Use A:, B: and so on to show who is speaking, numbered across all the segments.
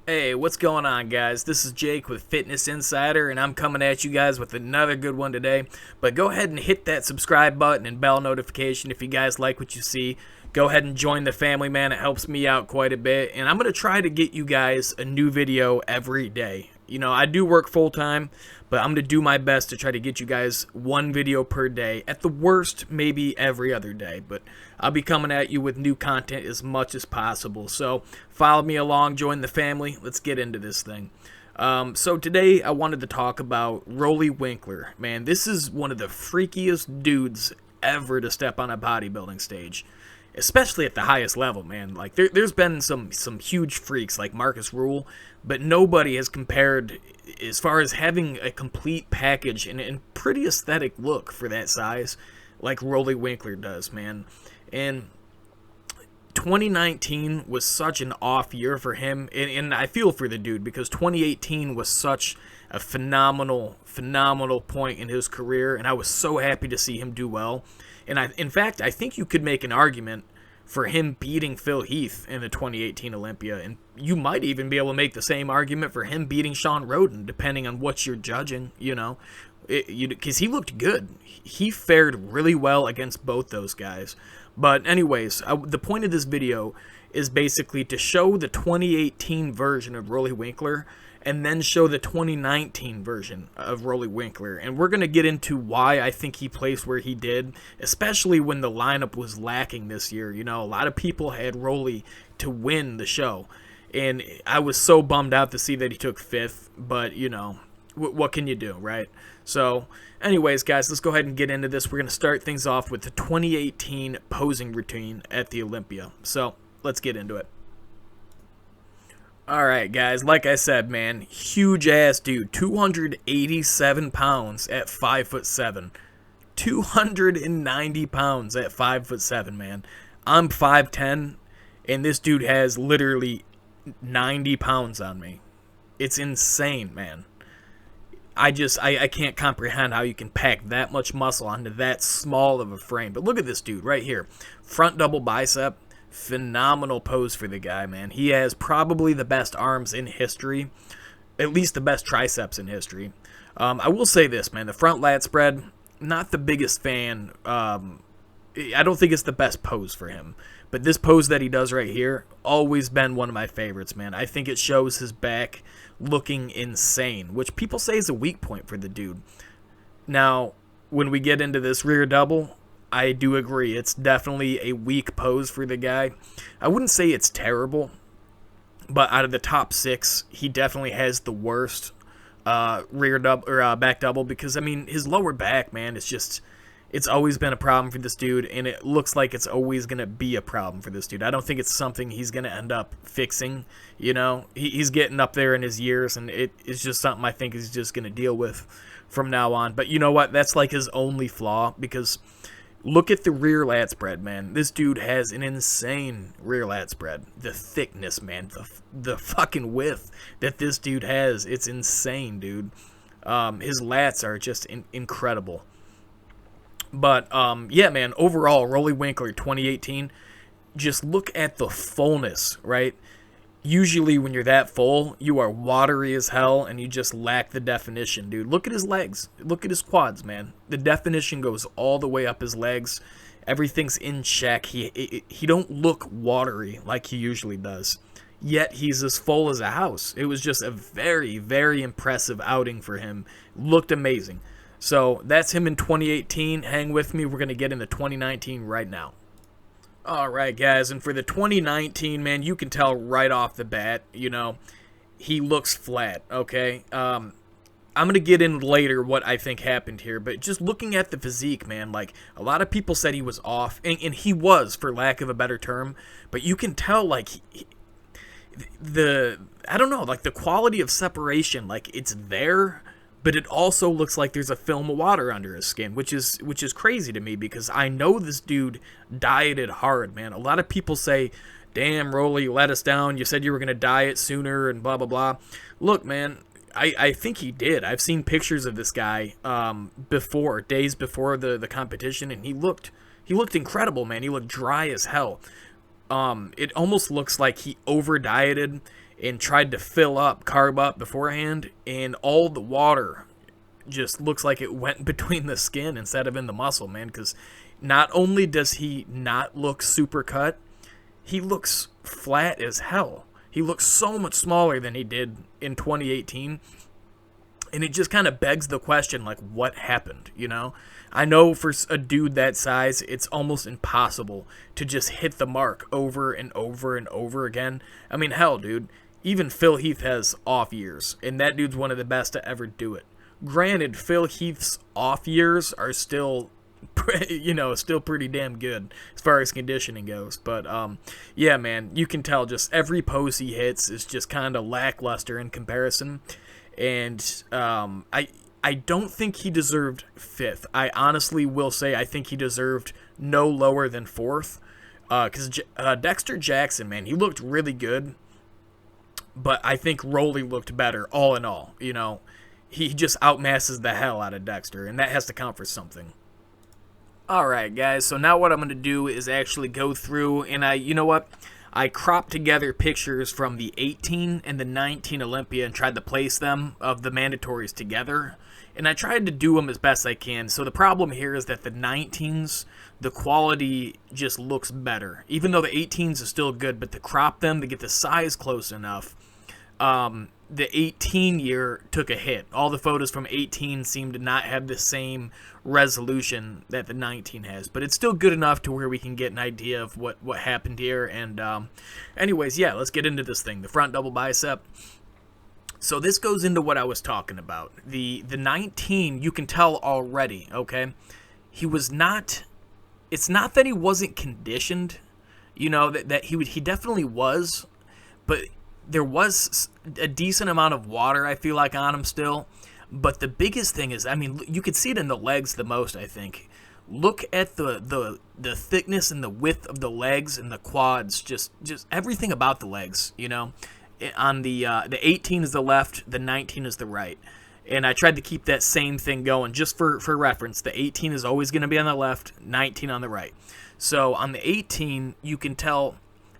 A: Hey, what's going on, guys? This is Jake with Fitness Insider, and I'm coming at you guys with another good one today. But go ahead and hit that subscribe button and bell notification if you guys like what you see. Go ahead and join the family, man. It helps me out quite a bit. And I'm going to try to get you guys a new video every day. You know, I do work full-time, but I'm going to do my best to try to get you guys one video per day. At the worst, maybe every other day. But I'll be coming at you with new content as much as possible. So follow me along, join the family. Let's get into this thing. So today I wanted to talk about Roelly Winklaar. Man, this is one of the freakiest dudes ever to step on a bodybuilding stage. Especially at the highest level, man. Like, there's been some huge freaks like Marcus Rule, but nobody has compared as far as having a complete package and pretty aesthetic look for that size like Roelly Winklaar does, man. And 2019 was such an off year for him, and I feel for the dude because 2018 was such a phenomenal point in his career, and I was so happy to see him do well. And in fact, I think you could make an argument for him beating Phil Heath in the 2018 Olympia, and you might even be able to make the same argument for him beating Shawn Rhoden, depending on what you're judging, you know, because he looked good. He fared really well against both those guys. But anyways, the point of this video is basically to show the 2018 version of Roelly Winklaar and then show the 2019 version of Roelly Winklaar. And we're going to get into why I think he placed where he did, especially when the lineup was lacking this year. You know, a lot of people had Roelly to win the show. And I was so bummed out to see that he took 5th, but, you know, what can you do, right? So, anyways, guys, let's go ahead and get into this. We're going to start things off with the 2018 posing routine at the Olympia. So, let's get into it. Alright, guys, like I said, man, huge ass dude, 287 pounds at 5'7". 290 pounds at 5'7", man. I'm 5'10", and this dude has literally 90 pounds on me. It's insane, man. I can't comprehend how you can pack that much muscle onto that small of a frame. But look at this dude right here. Front double bicep. Phenomenal pose for the guy, man. He has probably the best arms in history. At least the best triceps in history. I will say this, man. The front lat spread, not the biggest fan. I don't think it's the best pose for him. But this pose that he does right here, always been one of my favorites, man. I think it shows his back looking insane, which people say is a weak point for the dude. Now, when we get into this rear double, I do agree. It's definitely a weak pose for the guy. I wouldn't say it's terrible, but out of the top 6, he definitely has the worst rear double or back double because, I mean, his lower back, man, it's always been a problem for this dude, and it looks like it's always going to be a problem for this dude. I don't think it's something he's going to end up fixing, you know. He's getting up there in his years, and it's just something I think he's just going to deal with from now on. But you know what? That's like his only flaw because look at the rear lat spread, man. This dude has an insane rear lat spread. The thickness, man. The fucking width that this dude has. It's insane, dude. His lats are just incredible. But, yeah, man, overall, Roelly Winklaar 2018, just look at the fullness, right? Usually when you're that full, you are watery as hell, and you just lack the definition, dude. Look at his legs. Look at his quads, man. The definition goes all the way up his legs. Everything's in check. He don't look watery like he usually does. Yet he's as full as a house. It was just a very, very impressive outing for him. Looked amazing. So that's him in 2018. Hang with me. We're going to get into 2019 right now. Alright, guys, and for the 2019, man, you can tell right off the bat, you know, he looks flat, okay? I'm going to get in later what I think happened here, but just looking at the physique, man, like, a lot of people said he was off, and he was, for lack of a better term, but you can tell, like, I don't know, like, the quality of separation, like, it's there, but it also looks like there's a film of water under his skin, which is crazy to me because I know this dude dieted hard, man. A lot of people say, damn, Roelly, you let us down. You said you were going to diet sooner and blah, blah, blah. Look, man, I think he did. I've seen pictures of this guy days before the competition, and he looked incredible, man. He looked dry as hell. It almost looks like he over-dieted and tried to carb up beforehand, and all the water just looks like it went between the skin instead of in the muscle, man, because not only does he not look super cut, he looks flat as hell. He looks so much smaller than he did in 2018. And it just kind of begs the question, like, what happened, you know? I know for a dude that size, it's almost impossible to just hit the mark over and over and over again. I mean, hell, dude, even Phil Heath has off years, and that dude's one of the best to ever do it. Granted, Phil Heath's off years are still, still pretty damn good as far as conditioning goes. But, yeah, man, you can tell just every pose he hits is just kind of lackluster in comparison. And I don't think he deserved 5th. I honestly will say I think he deserved no lower than 4th. Because Dexter Jackson, man, he looked really good. But I think Roelly looked better, all in all. You know, he just outmasses the hell out of Dexter, and that has to count for something. Alright, guys, so now what I'm going to do is actually go through, and I cropped together pictures from the 18 and the 19 Olympia and tried to place them of the mandatories together. And I tried to do them as best I can. So the problem here is that the 19s, the quality just looks better. Even though the 18s are still good, but to crop them to get the size close enough, the 18 year took a hit. All the photos from 18 seem to not have the same resolution that the 19 has, but it's still good enough to where we can get an idea of what happened here. And anyways, yeah, let's get into this thing, the front double bicep. So this goes into what I was talking about. The 19, you can tell already, okay? He was not, it's not that he wasn't conditioned, you know, that he definitely was, but there was a decent amount of water, I feel like, on him still. But the biggest thing is, I mean, you could see it in the legs the most, I think. Look at the thickness and the width of the legs and the quads, just everything about the legs, you know. On the 18 is the left, the 19 is the right. And I tried to keep that same thing going just for reference. The 18 is always going to be on the left, 19 on the right. So on the 18, you can tell,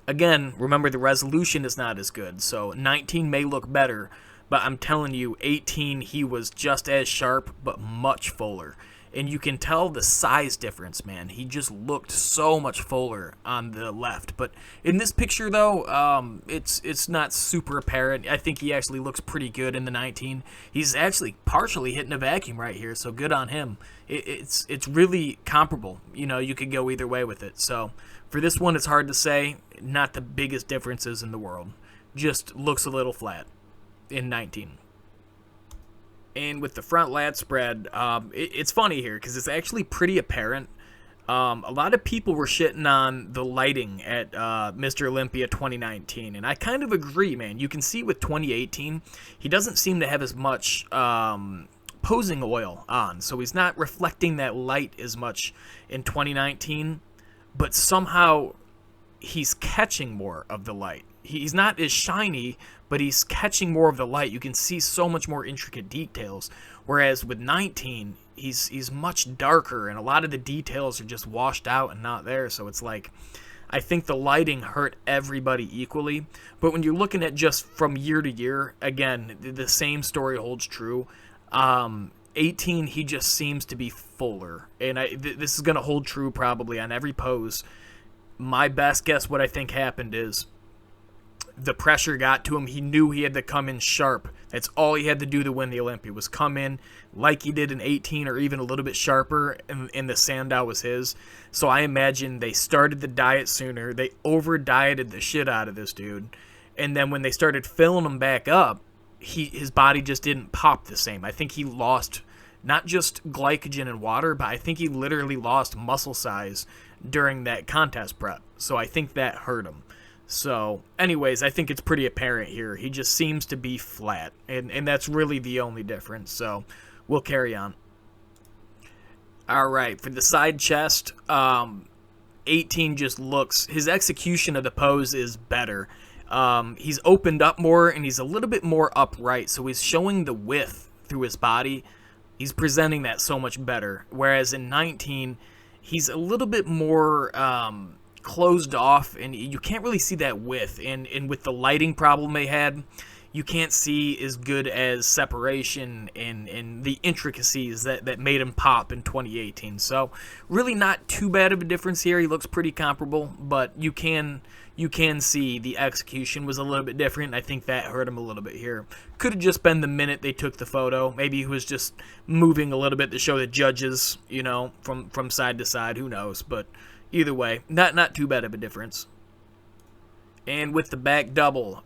A: again, remember the resolution is not as good. So 19 may look better, but I'm telling you, 18, he was just as sharp, but much fuller. And you can tell the size difference, man. He just looked so much fuller on the left. But in this picture, though, it's not super apparent. I think he actually looks pretty good in the 19. He's actually partially hitting a vacuum right here, so good on him. It's really comparable. You know, you could go either way with it. So for this one, it's hard to say. Not the biggest differences in the world. Just looks a little flat in 19. And with the front lat spread, it's funny here because it's actually pretty apparent. A lot of people were shitting on the lighting at Mr. Olympia 2019, and I kind of agree, man. You can see with 2018, he doesn't seem to have as much posing oil on, so he's not reflecting that light as much in 2019, but somehow he's catching more of the light. He's not as shiny, but he's catching more of the light. You can see so much more intricate details. Whereas with 19, he's much darker, and a lot of the details are just washed out and not there. So it's like, I think the lighting hurt everybody equally. But when you're looking at just from year to year, again, the same story holds true. 18, he just seems to be fuller. And this is going to hold true probably on every pose. My best guess what I think happened is the pressure got to him. He knew he had to come in sharp. That's all he had to do to win the Olympia, was come in like he did in 18 or even a little bit sharper, and the Sandow was his. So I imagine they started the diet sooner. They over-dieted the shit out of this dude. And then when they started filling him back up, his body just didn't pop the same. I think he lost not just glycogen and water, but I think he literally lost muscle size during that contest prep. So I think that hurt him. So, anyways, I think it's pretty apparent here. He just seems to be flat, and that's really the only difference. So, we'll carry on. All right, for the side chest, 18 just looks, his execution of the pose is better. He's opened up more, and he's a little bit more upright, so he's showing the width through his body. He's presenting that so much better. Whereas in 19, he's a little bit more closed off, and you can't really see that width. And with the lighting problem they had, you can't see as good as separation and the intricacies that made him pop in 2018. So really not too bad of a difference here. He looks pretty comparable, but you can see the execution was a little bit different. I think that hurt him a little bit here. Could have just been the minute they took the photo. Maybe he was just moving a little bit to show the judges, you know, from side to side. Who knows? But either way, not too bad of a difference. And with the back double,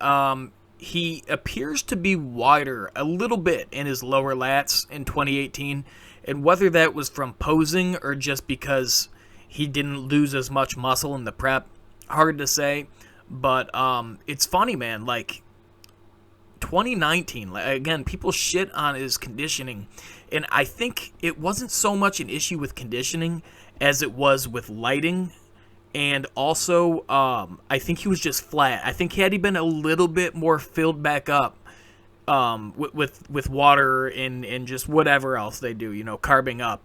A: he appears to be wider a little bit in his lower lats in 2018, and whether that was from posing or just because he didn't lose as much muscle in the prep, hard to say. But it's funny, man, like 2019, again, people shit on his conditioning, and I think it wasn't so much an issue with conditioning as it was with lighting. And also, I think he was just flat. I think had he been a little bit more filled back up with water and just whatever else they do, you know, carbing up,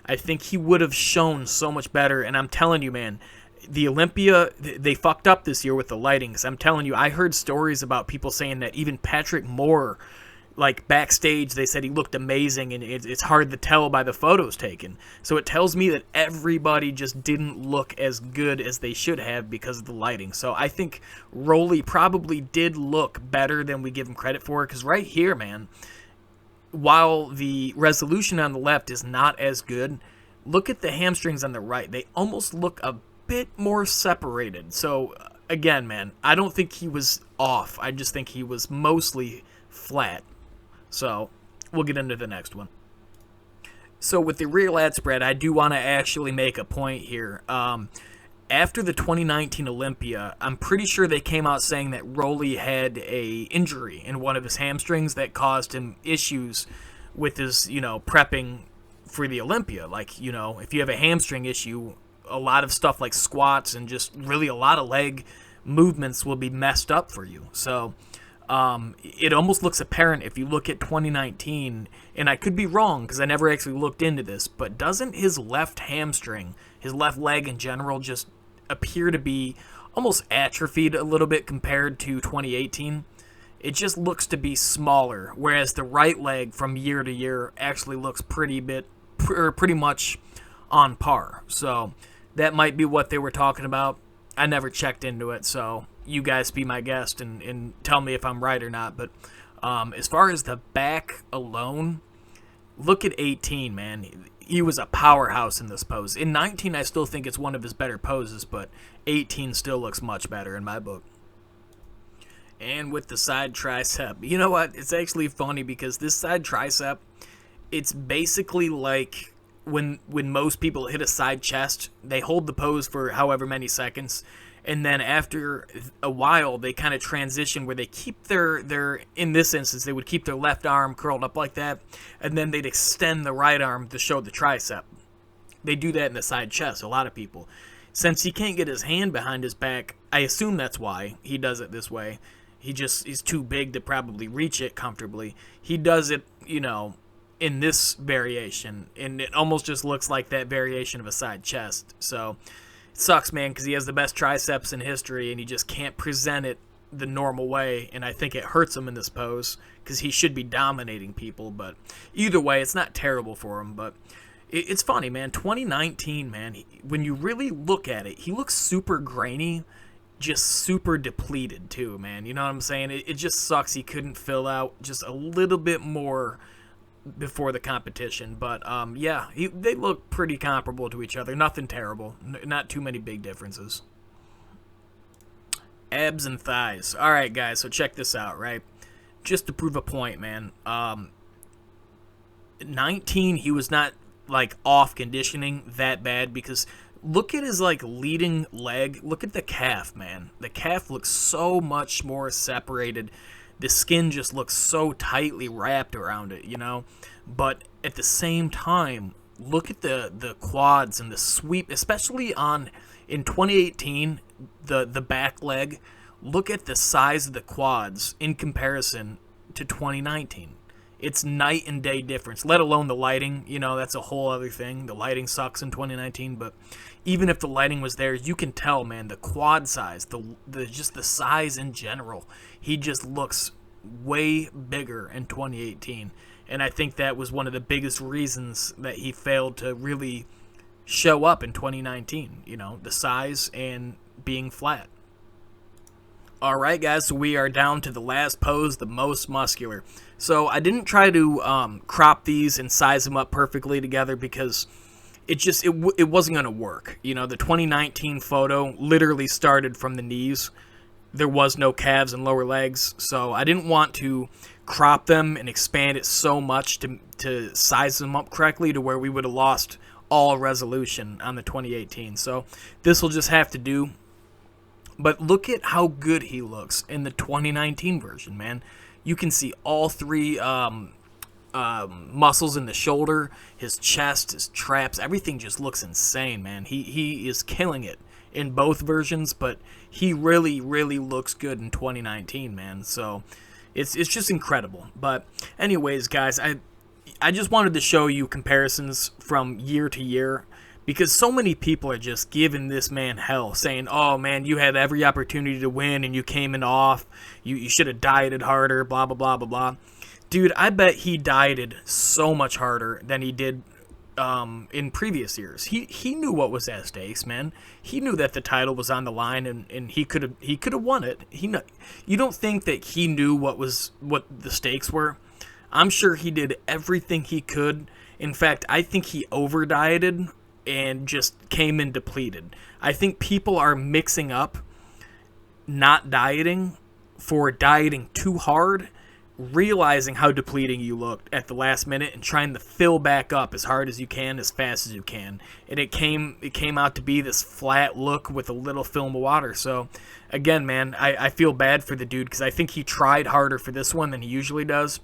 A: I think he would have shown so much better. And I'm telling you, man, the Olympia, they fucked up this year with the lighting. 'Cause I'm telling you, I heard stories about people saying that even Patrick Moore, like backstage, they said he looked amazing, and it's hard to tell by the photos taken. So it tells me that everybody just didn't look as good as they should have because of the lighting. So I think Roelly probably did look better than we give him credit for, because right here, man, while the resolution on the left is not as good, look at the hamstrings on the right. They almost look a bit more separated. So again, man, I don't think he was off. I just think he was mostly flat. So, we'll get into the next one. So, with the rear lat spread, I do want to actually make a point here. After the 2019 Olympia, I'm pretty sure they came out saying that Roelly had a injury in one of his hamstrings that caused him issues with his, you know, prepping for the Olympia. Like, you know, if you have a hamstring issue, a lot of stuff like squats and just really a lot of leg movements will be messed up for you. So, it almost looks apparent if you look at 2019, and I could be wrong because I never actually looked into this, but doesn't his left hamstring, his left leg in general, just appear to be almost atrophied a little bit compared to 2018? It just looks to be smaller, whereas the right leg from year to year actually looks pretty much on par. So that might be what they were talking about. I never checked into it, so you guys be my guest and tell me if I'm right or not. But as far as the back alone, look at 18, man. He was a powerhouse in this pose. In 19, I still think it's one of his better poses, but 18 still looks much better in my book. And with the side tricep, you know what? It's actually funny because this side tricep, it's basically like when most people hit a side chest, they hold the pose for however many seconds, and then after a while, they kind of transition where they keep their, in this instance, they would keep their left arm curled up like that, and then they'd extend the right arm to show the tricep. They do that in the side chest, a lot of people. Since he can't get his hand behind his back, I assume that's why he does it this way. He just is too big to probably reach it comfortably. He does it, you know, in this variation, and it almost just looks like that variation of a side chest. So it sucks, man, because he has the best triceps in history, and he just can't present it the normal way, and I think it hurts him in this pose because he should be dominating people. But either way, it's not terrible for him. But it's funny, man. 2019, man, when you really look at it, he looks super grainy, just super depleted too, man. You know what I'm saying? It just sucks he couldn't fill out just a little bit more before the competition. But yeah, they look pretty comparable to each other. Nothing terrible. Not too many big differences. Abs and thighs. All right, guys, so check this out, right? Just to prove a point, man. 19, he was not like off conditioning that bad, because look at his like leading leg. Look at the calf, man. The calf looks so much more separated. The skin just looks so tightly wrapped around it, you know? But at the same time, look at the quads and the sweep, especially in 2018, the back leg. Look at the size of the quads in comparison to 2019. It's night and day difference, let alone the lighting. You know, that's a whole other thing. The lighting sucks in 2019, but even if the lighting was there, you can tell, man, the quad size, just the size in general. He just looks way bigger in 2018, and I think that was one of the biggest reasons that he failed to really show up in 2019, you know, the size and being flat. Alright guys, so we are down to the last pose, the most muscular. So I didn't try to crop these and size them up perfectly together because it wasn't going to work. You know, the 2019 photo literally started from the knees. There was no calves and lower legs, so I didn't want to crop them and expand it so much to size them up correctly to where we would have lost all resolution on the 2018. So this will just have to do. But look at how good he looks in the 2019 version, man. You can see all three muscles in the shoulder, his chest, his traps. Everything just looks insane, man. He is killing it in both versions, but he really, really looks good in 2019, man. So it's just incredible. But anyways, guys, I just wanted to show you comparisons from year to year, because so many people are just giving this man hell, saying, oh, man, you had every opportunity to win, and you came in off. You should have dieted harder, blah, blah, blah, blah, blah. Dude, I bet he dieted so much harder than he did in previous years. He knew what was at stakes, man. He knew that the title was on the line, and he could have won it. You don't think that he knew what the stakes were? I'm sure he did everything he could. In fact, I think he over-dieted and just came in depleted. I think people are mixing up not dieting for dieting too hard, realizing how depleting you looked at the last minute and trying to fill back up as hard as you can, as fast as you can. And it came out to be this flat look with a little film of water. So again, man, I feel bad for the dude because I think he tried harder for this one than he usually does.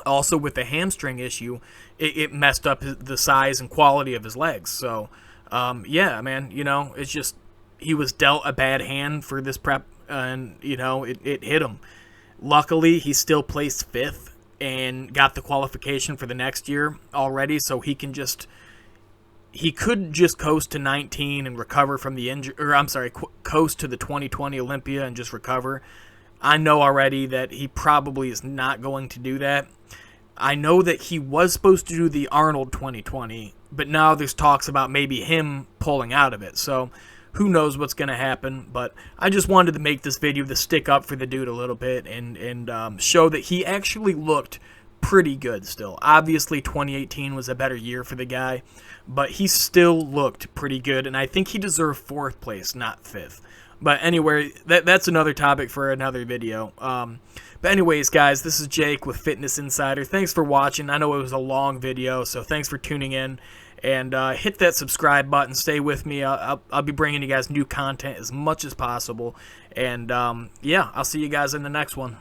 A: Also, with the hamstring issue, it messed up the size and quality of his legs. So, yeah, man, you know, it's just he was dealt a bad hand for this prep, and, you know, it hit him. Luckily, he still placed 5th and got the qualification for the next year already, so he could just coast to 19 and recover from the injury, or I'm sorry, coast to the 2020 Olympia and just recover. I know already that he probably is not going to do that. I know that he was supposed to do the Arnold 2020, but now there's talks about maybe him pulling out of it. So who knows what's going to happen, but I just wanted to make this video to stick up for the dude a little bit and show that he actually looked pretty good still. Obviously, 2018 was a better year for the guy, but he still looked pretty good, and I think he deserved 4th place, not 5th. But anyway, that's another topic for another video. But anyways, guys, this is Jake with Fitness Insider. Thanks for watching. I know it was a long video, so thanks for tuning in. And hit that subscribe button. Stay with me. I'll be bringing you guys new content as much as possible. And, yeah, I'll see you guys in the next one.